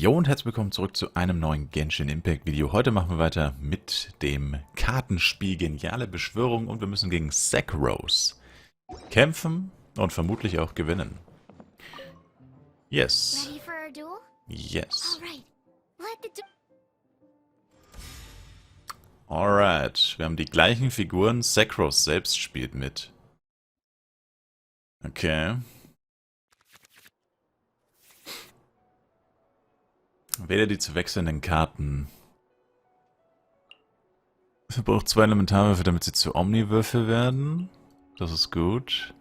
Jo und herzlich willkommen zurück zu einem neuen Genshin Impact Video. Heute machen wir weiter mit dem Kartenspiel Geniale Beschwörung und wir müssen gegen Saccharose kämpfen und vermutlich auch gewinnen. Yes. Ready for our duel? Yes. All right. Let the Alright. Wir haben die gleichen Figuren. Saccharose selbst spielt mit. Okay. Wähle die zu wechselnden Karten. Sie braucht 2 Elementarwürfel, damit sie zu Omniwürfel werden. Das ist gut.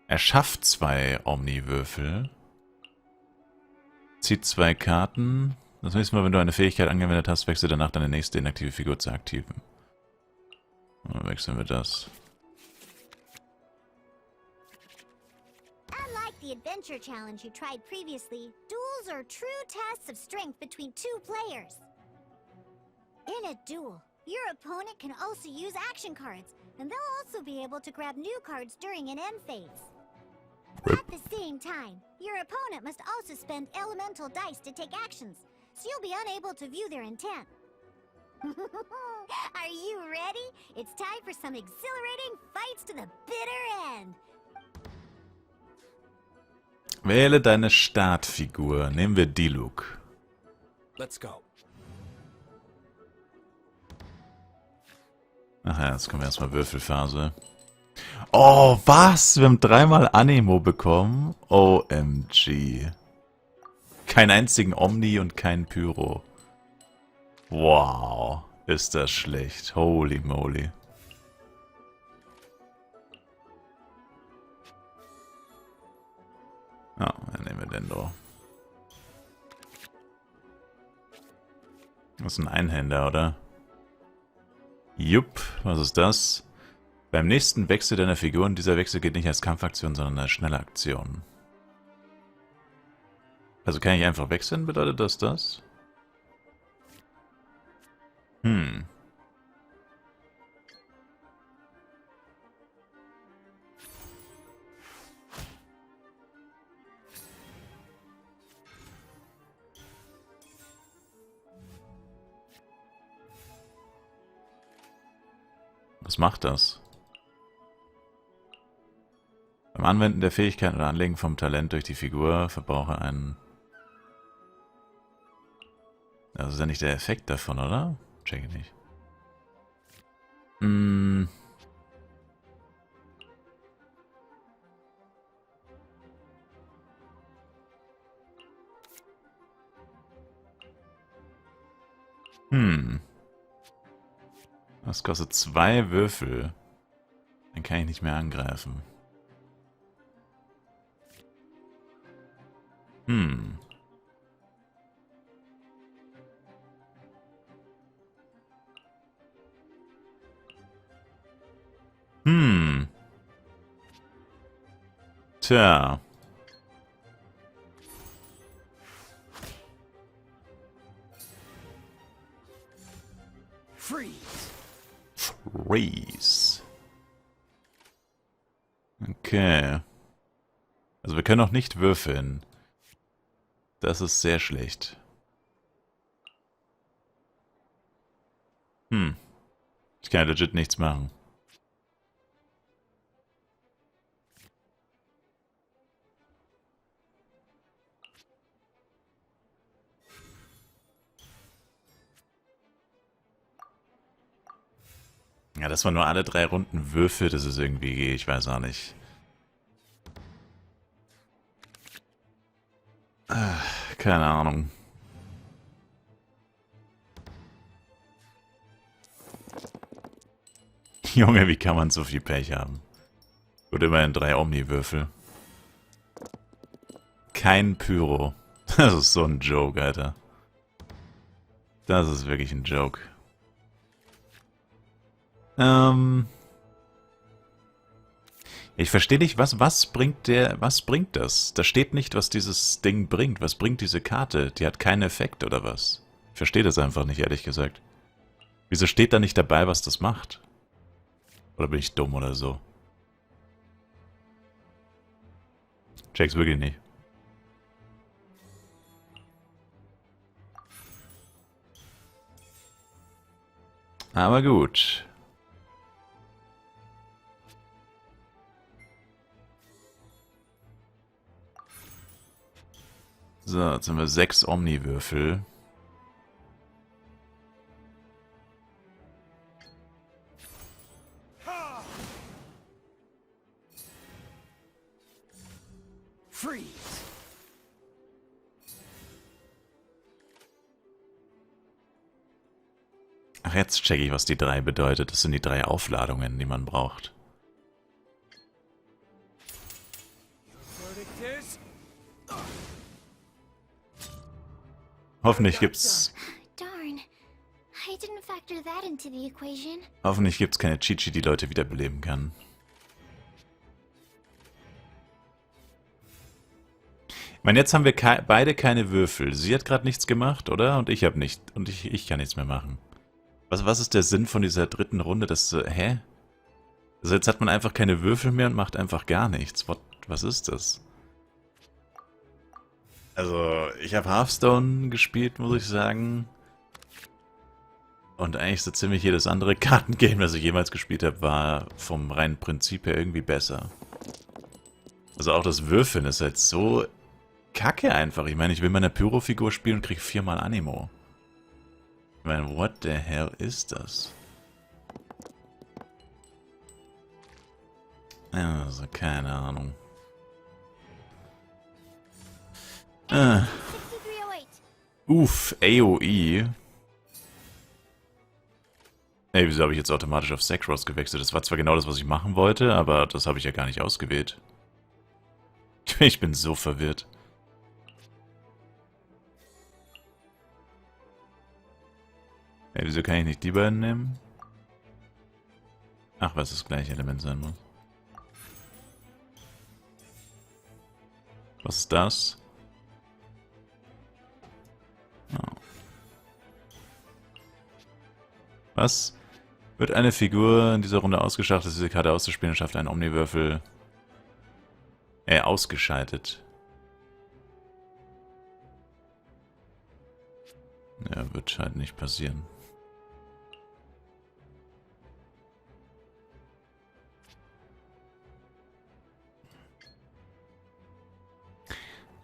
Erschafft 2 Omniwürfel. Zieht 2 Karten. Das nächste Mal, wenn du eine Fähigkeit angewendet hast, wechsle danach deine nächste inaktive Figur zur aktiven. Dann wechseln wir das. Unlike the adventure challenge you tried previously, duels are true tests of strength between two players. In a duel, your opponent can also use action cards, and they'll also be able to grab new cards during an end phase. At the same time, your opponent must also spend elemental dice to take actions, so you'll be unable to view their intent. Are you ready? It's time for some exhilarating fights to the bitter end. Wähle deine Startfigur. Nehmen wir Diluc. Let's go. Ach ja, jetzt kommen wir erstmal Würfelphase. Oh, was? Wir haben 3-mal Anemo bekommen? OMG. Keinen einzigen Omni und keinen Pyro. Wow. Ist das schlecht. Holy moly. Ja, dann nehmen wir den doch. Das ist ein Einhänder, oder? Jupp, was ist das? Beim nächsten Wechsel deiner Figur, und dieser Wechsel geht nicht als Kampfaktion, sondern als schnelle Aktion. Also kann ich einfach wechseln, bedeutet das das? Hm. Was macht das? Beim Anwenden der Fähigkeit oder Anlegen vom Talent durch die Figur verbrauche einen... Das ist ja nicht der Effekt davon, oder? Check ich nicht. Hm. Das kostet 2 Würfel. Dann kann ich nicht mehr angreifen. Tja. Freeze. Freeze. Okay. Also wir können auch nicht würfeln. Das ist sehr schlecht. Ich kann ja legit nichts machen. Ja, dass man nur alle 3 Runden würfelt, das ist irgendwie, ich weiß auch nicht. Keine Ahnung. Junge, wie kann man so viel Pech haben? Gut, immerhin 3 Omni-Würfel. Kein Pyro. Das ist so ein Joke, Alter. Das ist wirklich ein Joke. Ich verstehe nicht, was bringt das? Da steht nicht, was dieses Ding bringt. Was bringt diese Karte? Die hat keinen Effekt, oder was? Ich verstehe das einfach nicht, ehrlich gesagt. Wieso steht da nicht dabei, was das macht? Oder bin ich dumm oder so? Check's wirklich nicht. Aber gut. So, jetzt haben wir 6 Omni-Würfel. Ach, jetzt checke ich, was die 3 bedeutet. Das sind die 3 Aufladungen, die man braucht. Hoffentlich gibt's... Darn. I didn't factor that into the equation. Hoffentlich gibt's keine Chichi, die Leute wiederbeleben kann. Ich meine, jetzt haben wir beide keine Würfel. Sie hat gerade nichts gemacht, oder? Und ich habe nicht. Und ich kann nichts mehr machen. Was ist der Sinn von dieser dritten Runde? Hä? Also jetzt hat man einfach keine Würfel mehr und macht einfach gar nichts. Was ist das? Also, ich habe Hearthstone gespielt, muss ich sagen. Und eigentlich so ziemlich jedes andere Kartengame, das ich jemals gespielt habe, war vom reinen Prinzip her irgendwie besser. Also auch das Würfeln ist halt so kacke einfach. Ich meine, ich will meine Pyro-Figur spielen und krieg 4-mal Animo. Ich meine, what the hell ist das? Also, keine Ahnung. AOE. Ey, wieso habe ich jetzt automatisch auf Saccharose gewechselt? Das war zwar genau das, was ich machen wollte, aber das habe ich ja gar nicht ausgewählt. Ich bin so verwirrt. Ey, wieso kann ich nicht die beiden nehmen? Ach, was das gleiche Element sein muss. Was ist das? Oh. Was? Wird eine Figur in dieser Runde ausgeschachtet, diese Karte auszuspielen, schafft einen Omniwürfel. Ausgeschaltet. Ja, wird halt nicht passieren.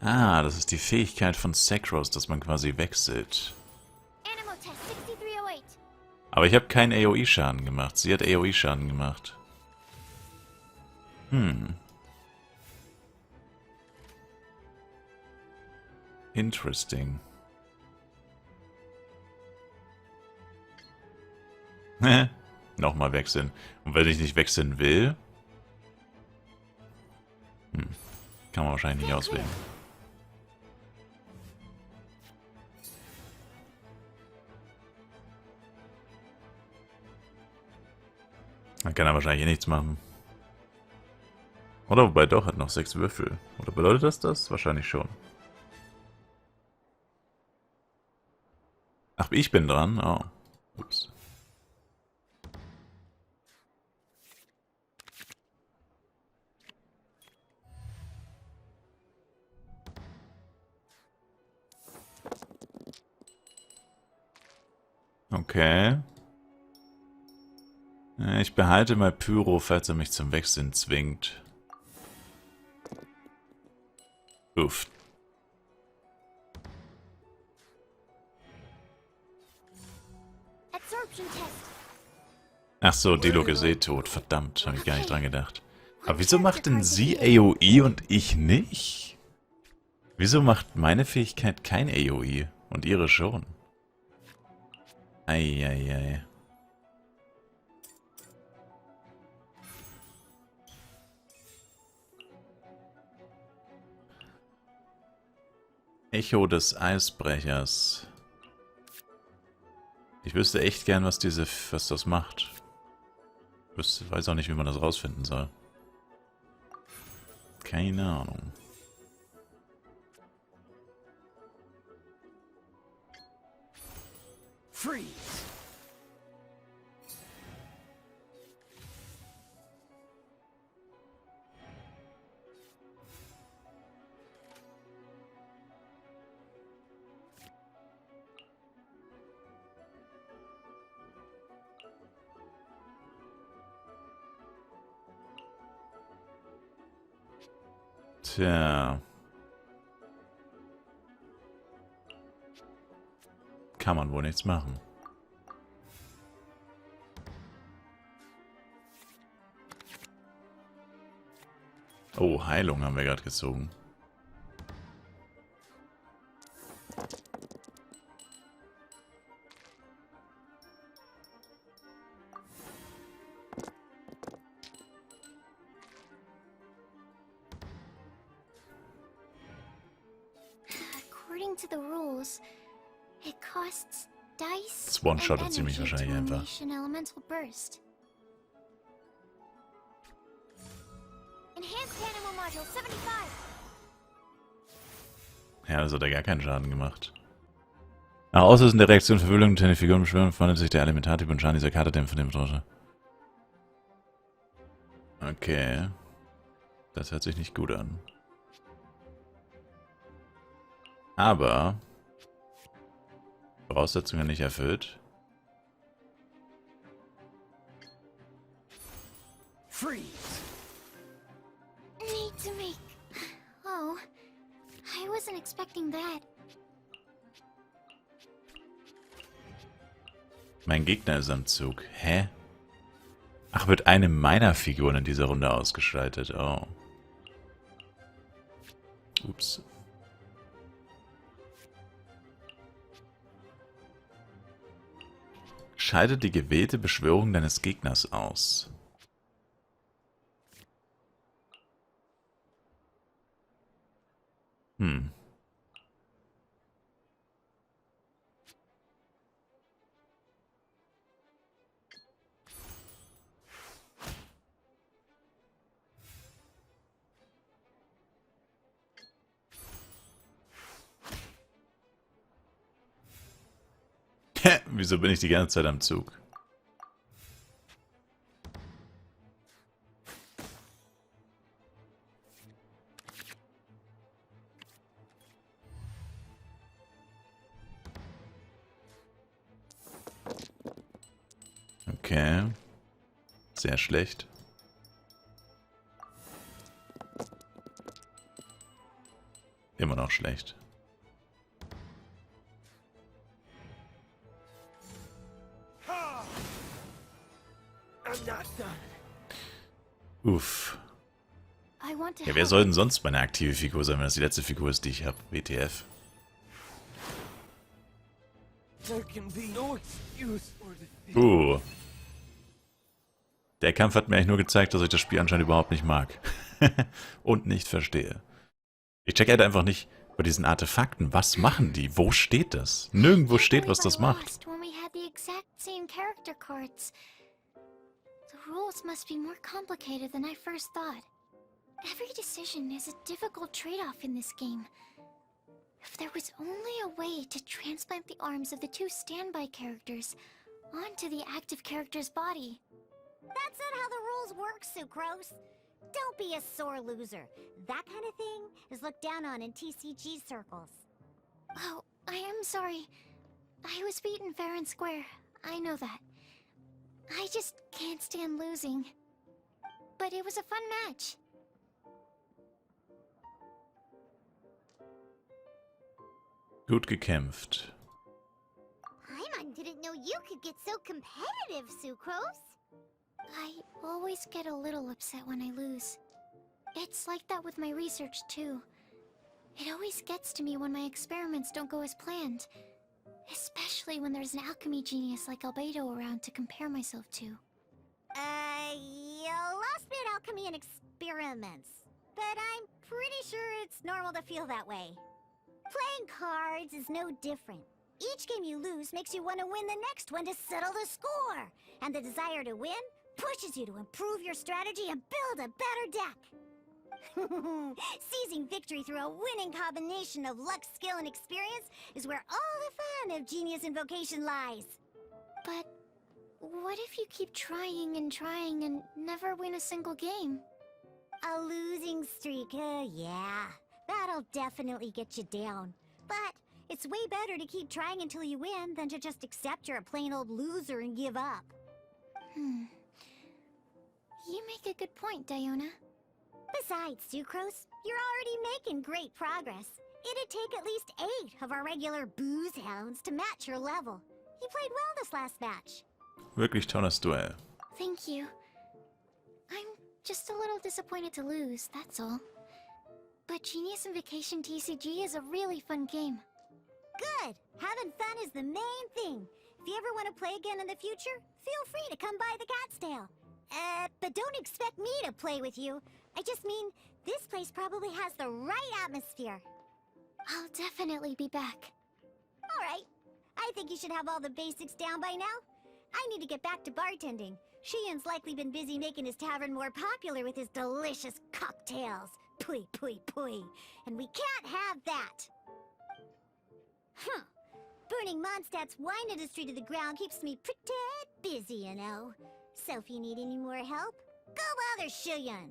Ah, das ist die Fähigkeit von Saccharose, dass man quasi wechselt. Aber ich habe keinen AOE-Schaden gemacht. Sie hat AOE-Schaden gemacht. Interesting. Nochmal wechseln. Und wenn ich nicht wechseln will... kann man wahrscheinlich nicht auswählen. Dann kann er wahrscheinlich nichts machen. Oder wobei doch, hat noch 6 Würfel. Oder bedeutet das das? Wahrscheinlich schon. Ach, ich bin dran? Oh. Ups. Okay. Ich behalte mal Pyro, falls er mich zum Wechseln zwingt. Uff. Ach so, Dialoge Seetod. Verdammt, habe ich gar nicht dran gedacht. Aber wieso macht denn sie AOE und ich nicht? Wieso macht meine Fähigkeit kein AOE und ihre schon? Eieiei. Echo des Eisbrechers. Ich wüsste echt gern, was das macht. Ich weiß auch nicht, wie man das rausfinden soll. Keine Ahnung. Freeze. Tja. Kann man wohl nichts machen. Oh, Heilung haben wir gerade gezogen. According to the rules, it costs dice Das One-Shottet and sie mich energy to wahrscheinlich einfach. unleash an elemental burst. Enhanced Animal Module 75. Ja, das hat ja gar keinen Schaden gemacht. Nach Auslösen der Reaktion Verwüllung der Figuren beschwören, verwandelt sich der Elementartyp und Schaden dieser Karte dämpfen den Betroffenen. Okay. Das hört sich nicht gut an. Aber Voraussetzungen nicht erfüllt. Freeze. Need to make. Oh, I wasn't expecting that. Mein Gegner ist am Zug. Hä? Ach, wird eine meiner Figuren in dieser Runde ausgeschaltet. Oh. Ups. Schaltet die gewählte Beschwörung deines Gegners aus. Wieso bin ich die ganze Zeit am Zug? Okay. Sehr schlecht. Immer noch schlecht. Uff. Ja, wer soll denn sonst meine aktive Figur sein, wenn das die letzte Figur ist, die ich habe? WTF. Der Kampf hat mir eigentlich nur gezeigt, dass ich das Spiel anscheinend überhaupt nicht mag. Und nicht verstehe. Ich check halt einfach nicht bei diesen Artefakten. Was machen die? Wo steht das? Nirgendwo steht, was das macht. The rules must be more complicated than I first thought. Every decision is a difficult trade-off in this game. If there was only a way to transplant the arms of the two standby characters onto the active character's body. That's not how the rules work, Sucrose. Don't be a sore loser. That kind of thing is looked down on in TCG circles. Oh, I am sorry. I was beaten fair and square. I know that. I just can't stand losing. But it was a fun match. Gut gekämpft. Paimon didn't know you could get so competitive, Sucrose. I always get a little upset when I lose. It's like that with my research, too. It always gets to me when my experiments don't go as planned. Especially when there's an alchemy genius like Albedo around to compare myself to. You lost me at alchemy and experiments. But I'm pretty sure it's normal to feel that way. Playing cards is no different. Each game you lose makes you want to win the next one to settle the score. And the desire to win pushes you to improve your strategy and build a better deck. Seizing victory through a winning combination of luck, skill, and experience is where all the fun of Genius Invocation lies. But what if you keep trying and never win a single game? A losing streak, yeah. That'll definitely get you down. But it's way better to keep trying until you win than to just accept you're a plain old loser and give up. You make a good point, Diona. Besides, Sucrose, you're already making great progress. It'd take at least 8 of our regular booze hounds to match your level. You played well this last match. Wirklich tolles Duell. Thank you. I'm just a little disappointed to lose, that's all. But Genius Invocation TCG is a really fun game. Good! Having fun is the main thing. If you ever want to play again in the future, feel free to come by the Cat's Tail. But don't expect me to play with you. I just mean, this place probably has the right atmosphere. I'll definitely be back. Alright. I think you should have all the basics down by now. I need to get back to bartending. Shiyan's likely been busy making his tavern more popular with his delicious cocktails. Pui, pui, pui. And we can't have that. Huh. Burning Mondstadt's wine industry to the ground keeps me pretty busy, you know. So if you need any more help, go bother Shiyan.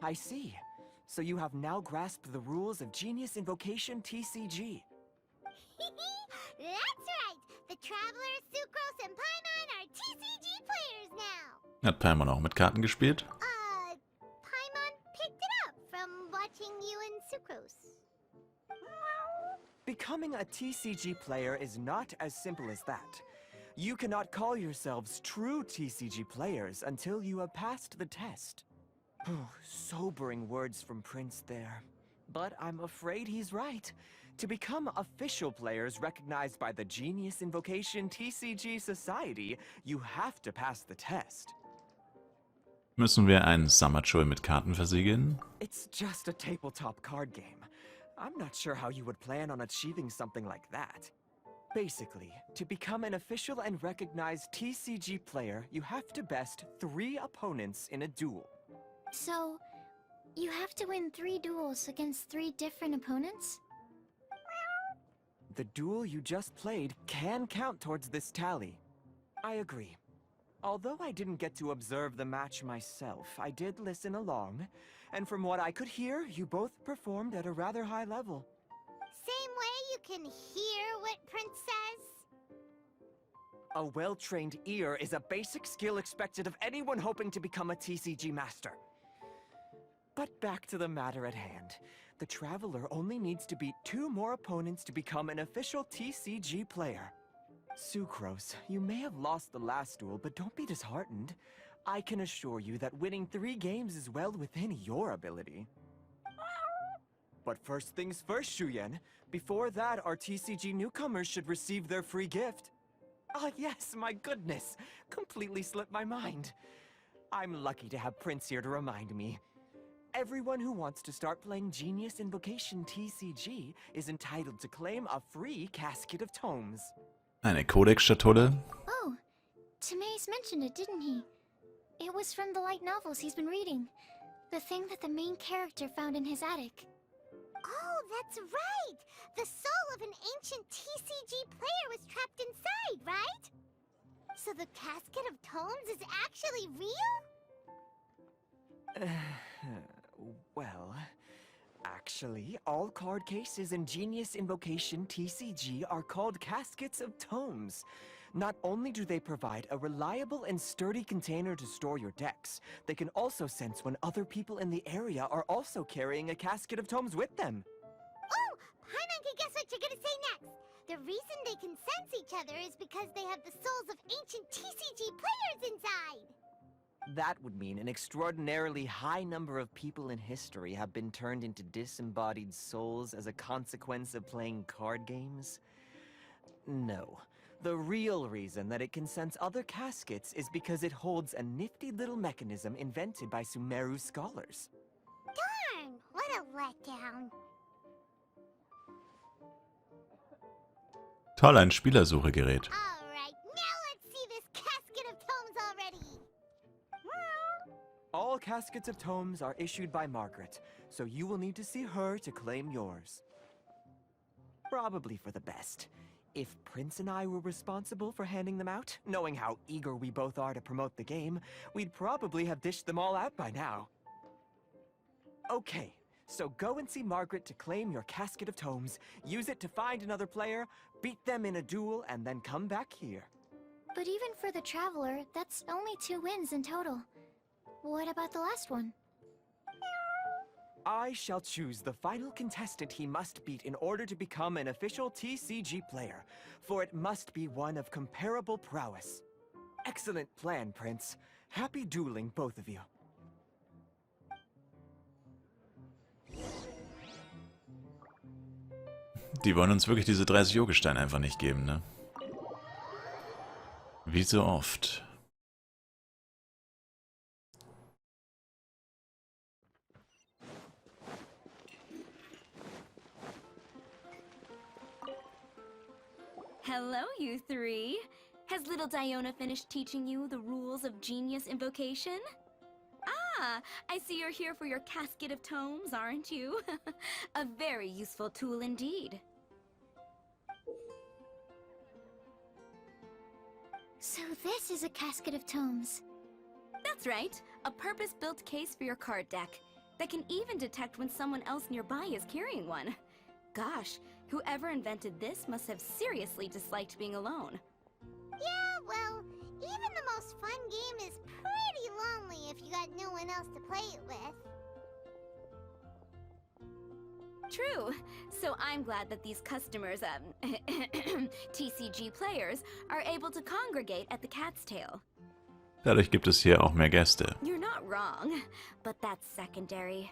I see. So you have now grasped the rules of Genius Invocation TCG. That's right! The Traveler, Sucrose, and Paimon are TCG players now! Hat Paimon auch mit Karten gespielt? Paimon picked it up from watching you and Sucrose. Becoming a TCG player is not as simple as that. You cannot call yourselves true TCG players until you have passed the test. Sobering words from Prince there. But I'm afraid he's right. To become official players recognized by the Genius Invocation TCG Society, you have to pass the test. Müssen wir einen Saccharose mit Karten versiegeln? It's just a tabletop card game. I'm not sure how you would plan on achieving something like that. Basically, to become an official and recognized TCG player, you have to best 3 opponents in a duel. So, you have to win 3 duels against 3 different opponents? The duel you just played can count towards this tally. I agree. Although I didn't get to observe the match myself, I did listen along, and from what I could hear, you both performed at a rather high level. Same way you can hear what Prince says? A well-trained ear is a basic skill expected of anyone hoping to become a TCG master. But back to the matter at hand. The Traveler only needs to beat 2 more opponents to become an official TCG player. Sucrose, you may have lost the last duel, but don't be disheartened. I can assure you that winning 3 games is well within your ability. But first things first, Shuyen. Before that, our TCG newcomers should receive their free gift. Ah, yes, my goodness. Completely slipped my mind. I'm lucky to have Prince here to remind me. Everyone who wants to start playing Genius Invocation TCG is entitled to claim a free casket of tomes. Eine Codex-Schatulle? Oh, Timaeus mentioned it, didn't he? It was from the light novels he's been reading. The thing that the main character found in his attic. Oh, that's right! The soul of an ancient TCG player was trapped inside, right? So the casket of tomes is actually real? Well, actually, all card cases in Genius Invocation TCG are called caskets of tomes. Not only do they provide a reliable and sturdy container to store your decks, they can also sense when other people in the area are also carrying a casket of tomes with them. Oh, Paimon can guess what you're gonna say next. The reason they can sense each other is because they have the souls of ancient TCG players inside. That would mean an extraordinarily high number of people in history have been turned into disembodied souls as a consequence of playing card games? No. The real reason that it can sense other caskets is because it holds a nifty little mechanism invented by Sumeru scholars. Darn, what a letdown. Toll, ein Spielersuchegerät. Alright, now let's see this casket of tomes already. All caskets of tomes are issued by Margaret, so you will need to see her to claim yours. Probably for the best. If Prince and I were responsible for handing them out, knowing how eager we both are to promote the game, we'd probably have dished them all out by now. Okay, So go and see Margaret to claim your casket of tomes, use it to find another player, beat them in a duel, and then come back here. But even for the Traveler, that's only 2 wins in total. What about the last one? I shall choose the final contestant he must beat in order to become an official TCG player, for it must be one of comparable prowess. Excellent plan, Prince. Happy dueling, both of you. Die wollen uns wirklich diese 30 Urgesteine einfach nicht geben, ne? Wie so oft. Hello, you three. Has little Diona finished teaching you the rules of genius invocation? Ah, I see you're here for your casket of tomes, aren't you? A very useful tool indeed. So this is a casket of tomes. That's right, a purpose-built case for your card deck that can even detect when someone else nearby is carrying one. Gosh, whoever invented this must have seriously disliked being alone. Yeah, well, even the most fun game is pretty lonely if you got no one else to play it with. True. So I'm glad that these customers, TCG players, are able to congregate at the Cat's Tail. Dadurch gibt es hier auch mehr Gäste. You're not wrong, but that's secondary.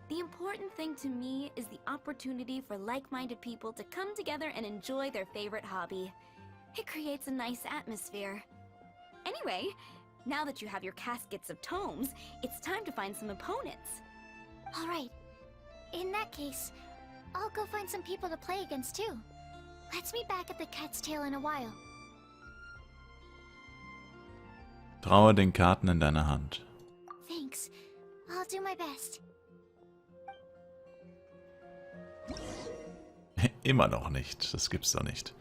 The important thing to me is the opportunity for like-minded people to come together and enjoy their favorite hobby. It creates a nice atmosphere. Anyway, now that you have your caskets of tomes, it's time to find some opponents. All right. In that case, I'll go find some people to play against too. Let's meet back at the Cat's Tail in a while. Traue den Karten in deiner Hand. Thanks. I'll do my best. Immer noch nicht. Das gibt's doch nicht.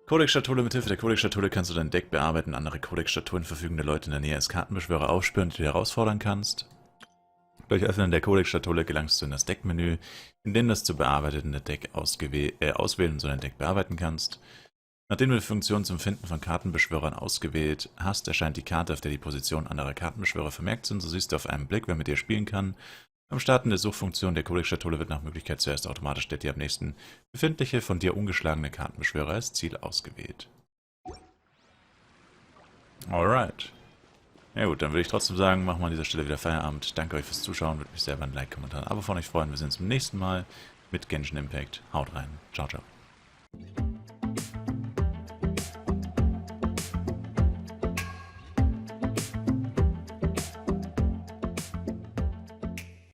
Codex-Schatulle. Mithilfe der Codex-Schatulle kannst du dein Deck bearbeiten, andere Codex-Statuen verfügende Leute in der Nähe als Kartenbeschwörer aufspüren, die du herausfordern kannst. Durch Öffnen der Codex-Schatulle gelangst du in das Deckmenü, in dem du das zu bearbeitende Deck auswählen und so dein Deck bearbeiten kannst. Nachdem du die Funktion zum Finden von Kartenbeschwörern ausgewählt hast, erscheint die Karte, auf der die Positionen anderer Kartenbeschwörer vermerkt sind. So siehst du auf einen Blick, wer mit dir spielen kann. Beim Starten der Suchfunktion der Codex-Schatulle wird nach Möglichkeit zuerst automatisch der dir am nächsten befindliche, von dir ungeschlagene Kartenbeschwörer als Ziel ausgewählt. Alright. Ja gut, dann würde ich trotzdem sagen, machen wir an dieser Stelle wieder Feierabend. Danke euch fürs Zuschauen, würde mich selber ein Like, Kommentar, ein Abo von euch freuen. Wir sehen uns beim nächsten Mal mit Genshin Impact. Haut rein. Ciao, ciao.